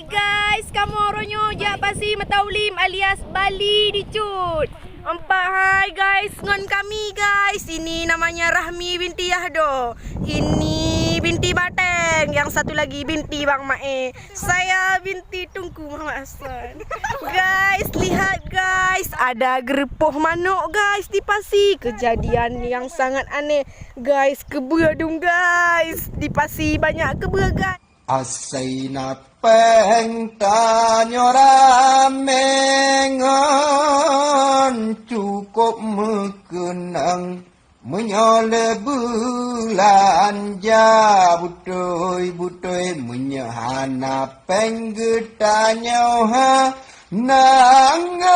pagi guys. Kamu oronyo jak pasi mataulim alias Bali dicut. Empat hai guys ngon kami guys. Ini namanya Rahmi binti Yahdo. Ini binti Bateng. Yang satu lagi binti Bang Mae. Saya binti Tungku Muhammad Hassan. Guys, lihat guys, ada gerepoh manuk guys di pasi. Kejadian yang sangat aneh guys. Kebudung guys. Di pasi banyak kebun guys. Asaina peng tanyora mengon cukup mekenang menyole bulan ja butoi menyahana peng getanya ha nangan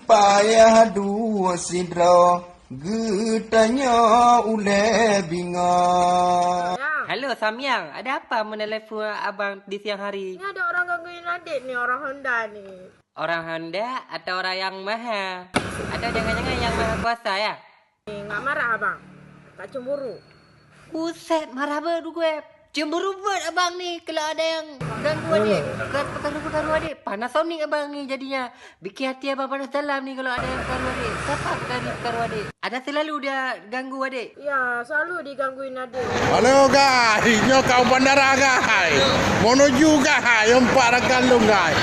payah dua sidro getanya ule bingung. Halo Samyang, ada apa menelpon abang di siang hari? Ini ada orang gangguin adik nih, orang Honda nih. Orang Honda atau orang yang maha? Atau jangan-jangan yang maha kuasa ya? Nggak marah abang, tak cemburu. Buset, marah baru gue. Cemburu buat abang nih kalau ada yang ganggu adik. Perkara-perkara adik. Panasonic abang nih jadinya. Bikin hati abang panas dalam nih kalau ada yang perkara adik. Siapa perkara adik? Ada selalu dia ganggu adik? Ya, selalu digangguin adik. Halo guys, nyo kau bandara guys. Menuju guys, empat rakalung guys.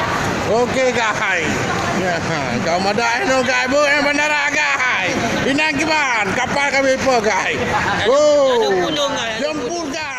Okey guys. Ya, kau madai no guys, bu bandara guys. Inang kiban, kapal kami po guys. Oh. Jemput guys.